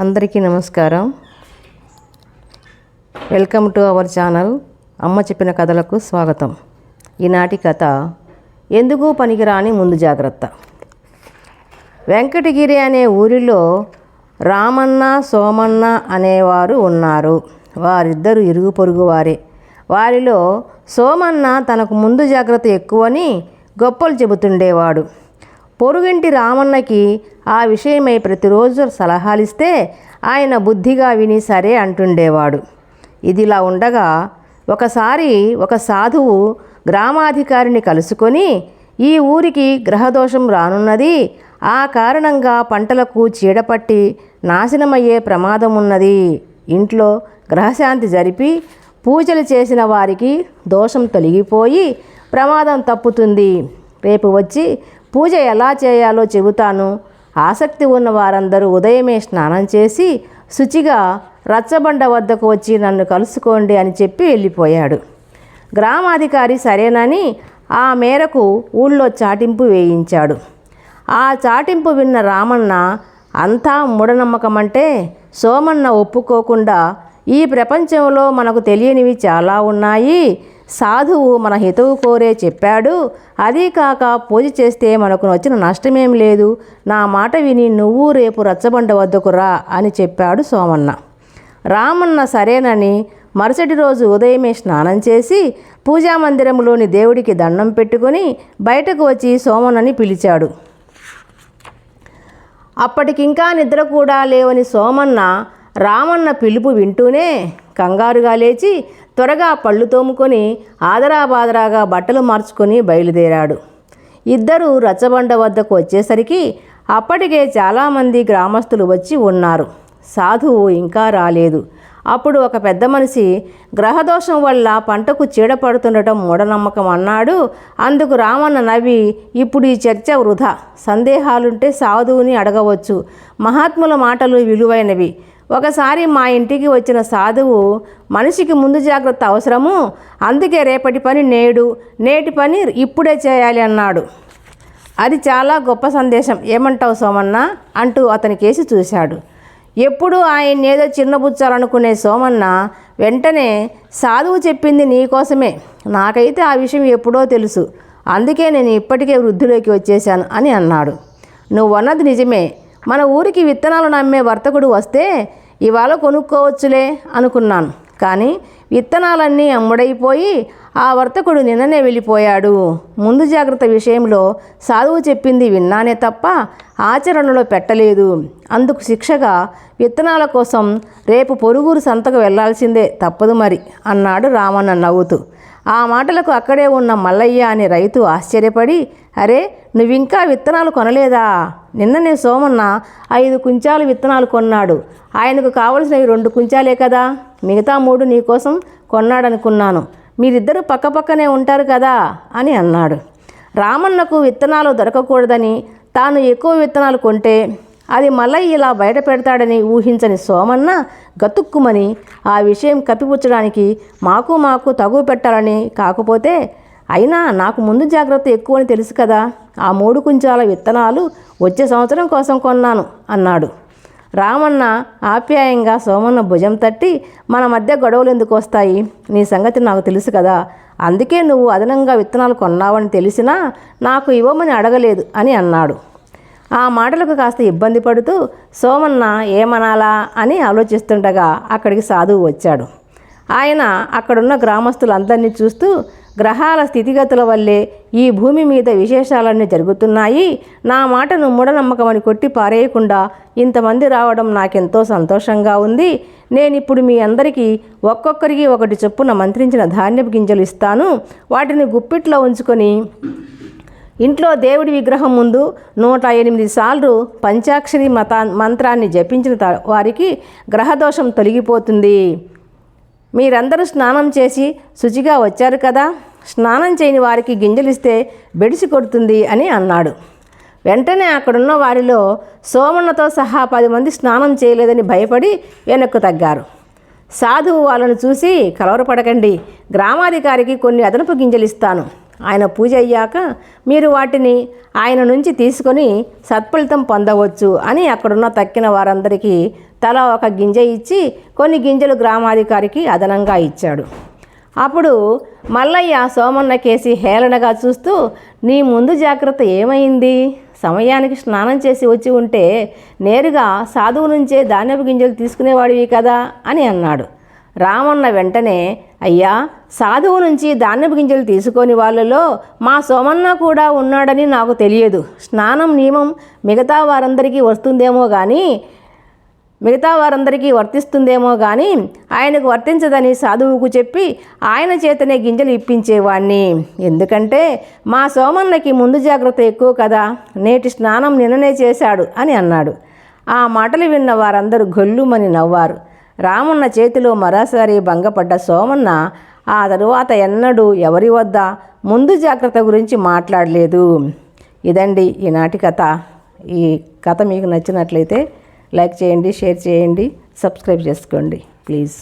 అందరికీ నమస్కారం. Welcome to our channel. అమ్మ చెప్పిన కథలకు స్వాగతం. ఈనాటి కథ ఎందుకు పనికిరాని ముందు జాగ్రత్త. వెంకటగిరి అనే ఊరిలో రామన్న సోమన్న అనేవారు ఉన్నారు. వారిద్దరు ఇరుగు పొరుగు వారే. వారిలో సోమన్న తనకు ముందు జాగ్రత్త ఎక్కువని గొప్పలు చెబుతుండేవాడు. పొరుగింటి రామన్నకి ఆ విషయమై ప్రతిరోజు సలహాలిస్తే ఆయన బుద్ధిగా విని సరే అంటుండేవాడు. ఇదిలా ఉండగా ఒకసారి ఒక సాధువు గ్రామాధికారిని కలుసుకొని ఈ ఊరికి గ్రహదోషం రానున్నది, ఆ కారణంగా పంటలకు చీడపట్టి నాశనమయ్యే ప్రమాదం ఉన్నది, ఇంట్లో గ్రహశాంతి జరిపి పూజలు చేసిన వారికి దోషం తొలగిపోయి ప్రమాదం తప్పుతుంది, రేపు వచ్చి పూజ ఎలా చేయాలో చెబుతాను, ఆసక్తి ఉన్న వారందరూ ఉదయమే స్నానం చేసి శుచిగా రచ్చబండ వద్దకు వచ్చి నన్ను కలుసుకోండి అని చెప్పి వెళ్ళిపోయాడు. గ్రామాధికారి సరేనని ఆ మేరకు ఊళ్ళో చాటింపు వేయించాడు. ఆ చాటింపు విన్న రామన్న అంతా మూఢనమ్మకమంటే సోమన్న ఒప్పుకోకుండా ఈ ప్రపంచంలో మనకు తెలియనివి చాలా ఉన్నాయి, సాధువు మన హితవు కోరే చెప్పాడు, అదీ కాక పూజ చేస్తే మనకు వచ్చిన నష్టమేం లేదు, నా మాట విని నువ్వు రేపు రచ్చబండ వద్దకు రా అని చెప్పాడు సోమన్న. రామన్న సరేనని మరుసటి రోజు ఉదయమే స్నానం చేసి పూజామందిరంలోని దేవుడికి దండం పెట్టుకొని బయటకు వచ్చి సోమన్నని పిలిచాడు. అప్పటికింకా నిద్ర కూడా లేవని సోమన్న రామన్న పిలుపు వింటూనే కంగారుగా లేచి త్వరగా పళ్ళు తోముకొని ఆదరాబాదరాగా బట్టలు మార్చుకొని బయలుదేరాడు. ఇద్దరు రచ్చబండ వద్దకు వచ్చేసరికి అప్పటికే చాలామంది గ్రామస్తులు వచ్చి ఉన్నారు. సాధువు ఇంకా రాలేదు. అప్పుడు ఒక పెద్ద మనిషి గ్రహదోషం వల్ల పంటకు చీడపడుతుండటం మూఢనమ్మకం అన్నాడు. అందుకు రామన్న నవ్వి, ఇప్పుడు ఈ చర్చ వృధా, సందేహాలుంటే సాధువుని అడగవచ్చు, మహాత్ముల మాటలు విలువైనవి. ఒకసారి మా ఇంటికి వచ్చిన సాధువు మనిషికి ముందు జాగ్రత్త అవసరము, అందుకే రేపటి పని నేడు, నేటి పని ఇప్పుడే చేయాలి అన్నాడు. అది చాలా గొప్ప సందేశం, ఏమంటావు సోమన్న అంటూ అతని కేసి చూశాడు. ఎప్పుడూ ఆయన్నేదో చిన్నబుచ్చాలనుకునే సోమన్న వెంటనే సాధువు చెప్పింది నీకోసమే, నాకైతే ఆ విషయం ఎప్పుడో తెలుసు, అందుకే నేను ఇప్పటికే వృద్ధిలోకి వచ్చేశాను అని అన్నాడు. నువ్వన్నది నిజమే, మన ఊరికి విత్తనాలు నమ్మే వర్తకుడు వస్తే ఇవాళ కొనుక్కోవచ్చులే అనుకున్నాను, కానీ విత్తనాలన్నీ అమ్ముడైపోయి ఆ వర్తకుడు నిన్ననే వెళ్ళిపోయాడు. ముందు జాగ్రత్త విషయంలో సాధువు చెప్పింది విన్నానే తప్ప ఆచరణలో పెట్టలేదు, అందుకు శిక్షగా విత్తనాల కోసం రేపు పొరుగురు సంతకు వెళ్లాల్సిందే, తప్పదు మరి అన్నాడు రామన్న నవ్వుతూ. ఆ మాటలకు అక్కడే ఉన్న మల్లయ్య అనే రైతు ఆశ్చర్యపడి, అరే నువ్వింకా విత్తనాలు కొనలేదా? నిన్ననే సోమన్న 5 కుంచాలు విత్తనాలు కొన్నాడు, ఆయనకు కావలసినవి 2 కుంచాలే కదా, మిగతా 3 నీకోసం కొన్నాడనుకున్నాను, మీరిద్దరూ పక్కపక్కనే ఉంటారు కదా అని అన్నాడు. రామన్నకు విత్తనాలు దొరకకూడదని, తాను ఎక్కువ విత్తనాలు కొంటే అది మల్లయ్య ఇలా బయట పెడతాడని ఊహించని సోమన్న గతుక్కుమని ఆ విషయం కప్పిపుచ్చడానికి మాకు తగువ పెట్టాలని, కాకపోతే అయినా నాకు ముందు జాగ్రత్త ఎక్కువ అని తెలుసు కదా, ఆ 3 కుంచాల విత్తనాలు వచ్చే సంవత్సరం కోసం కొన్నాను అన్నాడు. రామన్న ఆప్యాయంగా సోమన్న భుజం తట్టి, మన మధ్య గొడవలు ఎందుకు వస్తాయి, నీ సంగతి నాకు తెలుసు కదా, అందుకే నువ్వు అదనంగా విత్తనాలు కొన్నావని తెలిసినా నాకు ఇవ్వమని అడగలేదు అని అన్నాడు. ఆ మాటలకు కాస్త ఇబ్బంది పడుతూ సోమన్న ఏమనాలా అని ఆలోచిస్తుండగా అక్కడికి సాధువు వచ్చాడు. ఆయన అక్కడున్న గ్రామస్తులందరినీ చూస్తూ, గ్రహాల స్థితిగతుల వల్లే ఈ భూమి మీద విశేషాలన్నీ జరుగుతున్నాయి, నా మాటను మూఢనమ్మకమని కొట్టి పారేయకుండా ఇంతమంది రావడం నాకెంతో సంతోషంగా ఉంది, నేనిప్పుడు మీ అందరికీ ఒక్కొక్కరికి 1 చొప్పున మంత్రించిన ధాన్యపు గింజలు ఇస్తాను, వాటిని గుప్పిట్లో ఉంచుకొని ఇంట్లో దేవుడి విగ్రహం ముందు 108 సార్లు పంచాక్షరి మంత్రాన్ని జపించిన వారికి గ్రహదోషం తొలగిపోతుంది. మీరందరూ స్నానం చేసి శుచిగా వచ్చారు కదా, స్నానం చేయని వారికి గింజలిస్తే బెడిసి కొడుతుంది అని అన్నాడు. వెంటనే అక్కడున్న వారిలో సోమన్నతో సహా 10 మంది స్నానం చేయలేదని భయపడి వెనక్కు తగ్గారు. సాధువు వాళ్ళను చూసి, కలవరపడకండి, గ్రామాధికారికి కొన్ని అదనపు గింజలు ఇస్తాను, ఆయన పూజ అయ్యాక మీరు వాటిని ఆయన నుంచి తీసుకొని సత్ఫలితం పొందవచ్చు అని అక్కడున్న తక్కిన వారందరికీ తలా ఒక గింజ ఇచ్చి కొన్ని గింజలు గ్రామాధికారికి అదనంగా ఇచ్చాడు. అప్పుడు మల్లయ్య సోమన్న కేసి హేళనగా చూస్తూ, నీ ముందు జాగ్రత్త ఏమైంది? సమయానికి స్నానం చేసి వచ్చి ఉంటే నేరుగా సాధువు నుంచే ధాన్యపు గింజలు తీసుకునేవాడివి కదా అని అన్నాడు. రామన్న వెంటనే, అయ్యా, సాధువు నుంచి ధాన్యపు గింజలు తీసుకొని వాళ్ళలో మా సోమన్న కూడా ఉన్నాడని నాకు తెలియదు. స్నానం నియమం మిగతా వారందరికీ వర్తిస్తుందేమో కానీ ఆయనకు వర్తించదని సాధువుకు చెప్పి ఆయన చేతనే గింజలు ఇప్పించేవాణ్ణి. ఎందుకంటే మా సోమన్నకి ముందు జాగ్రత్త ఎక్కువ కదా, నేటి స్నానం నిన్ననే చేశాడు అని అన్నాడు. ఆ మాటలు విన్న వారందరూ గొల్లుమని నవ్వారు. రామన్న చేతిలో మరోసారి భంగపడ్డ సోమన్న ఆ తరువాత ఎన్నడూ ఎవరి వద్ద ముందు జాగ్రత్త గురించి మాట్లాడలేదు. ఇదండి ఈనాటి కథ. ఈ కథ మీకు నచ్చినట్లయితే లైక్ చేయండి, షేర్ చేయండి, సబ్స్క్రైబ్ చేసుకోండి ప్లీజ్.